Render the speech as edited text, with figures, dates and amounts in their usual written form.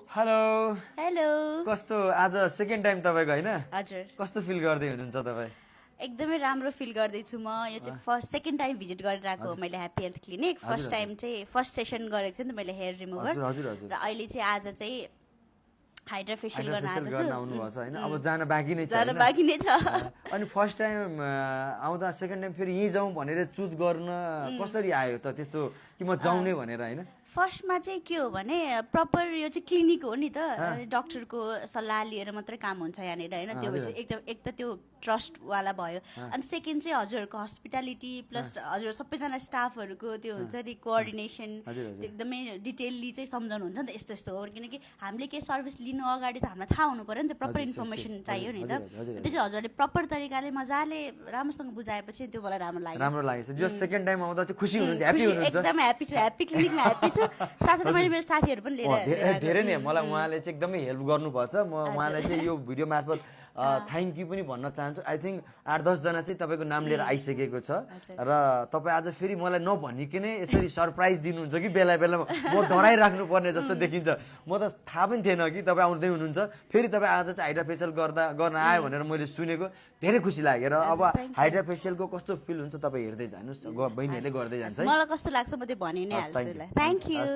Hello hello कस्तो आज second time तपाईँको होइन हजुर कस्तो फिल गर्दै हुनुहुन्छ तपाईँ एकदमै राम्रो फिल गर्दैछु म यो चाहिँ फर्स्ट सेकेन्ड टाइम भिजिट गरेर आएको हो मैले happy health clinic first time चाहिँ फर्स्ट सेसन गरेको थिएँ नि त मैले हेयर रिमुभर हजुर हजुर हजुर र अहिले चाहिँ आज चाहिँ हाइड्रा फेसियल गर्न आएको छु आउनु भएको छ होइन अब जान बाँकी नै छ जान होइन? बाँकी नै छ अनि फर्स्ट टाइम आउँदा सेकेन्ड टाइम फेरि यहीँ जाउँ भनेर चुज गर्न कसरी आयो त त्यस्तो कि म जाउँ नै भनेर होइन फर्स्टमा चाहिँ के हो भने प्रपर यो चाहिँ क्लिनिक हो नि त डक्टरको सल्लाह लिएर मात्रै काम हुन्छ यहाँनिर होइन त्यो भएपछि एक त त्यो ट्रस्टवाला भयो अनि सेकेन्ड चाहिँ हजुरहरूको हस्पिटालिटी प्लस हजुर सबैजना स्टाफहरूको त्यो हुन्छ नि कोअर्डिनेसन एकदमै डिटेलली चाहिँ सम्झाउनुहुन्छ नि त यस्तो यस्तो हो किनकि हामीले केही सर्भिस लिनु अगाडि त हामीलाई थाहा हुनु पऱ्यो नि त प्रपर इन्फर्मेसन चाहियो नि त त्यो चाहिँ हजुरले प्रपर तरिकाले मजाले राम्रोसँग बुझाएपछि त्यो मलाई राम्रो लागेको छ जो सेकेन्ड टाइम आउँदा चाहिँ खुसी हुनुहुन्छ ह्याप्पी हुनुहुन्छ एकदम ह्याप्पी छु ह्याप्पी क्लिनिकमा ह्याप्पी छु साथसाथै मैले मेरो साथीहरू पनि लिएर धेरै नै मलाई उहाँले चाहिँ एकदमै हेल्प गर्नुभएको छ म उहाँलाई चाहिँ यो भिडियो मार्फत थ्याङ्क यू पनि भन्न चाहन्छु आई थिङ्क 8-10 जना चाहिँ तपाईँको नाम लिएर आइसकेको छ र तपाईँ आज फेरि मलाई नभनिकनै यसरी सरप्राइज दिनुहुन्छ कि बेला बेलामा म डराइराख्नु पर्ने जस्तो देखिन्छ म त थाहा पनि थिएन कि तपाईँ आउँदै हुनुहुन्छ फेरि तपाईँ आज चाहिँ हाइड्रा फेसियल गर्न आयो भनेर मैले सुनेको धेरै खुसी लाग्यो र अब हाइड्रा फेसियलको कस्तो फिल हुन्छ तपाईँ हेर्दै जानुहोस् बहिनीहरूले गर्दै जान्छ है मलाई कस्तो लाग्छ म त्यो भनि नै हाल्छु ल थ्याङ्क यू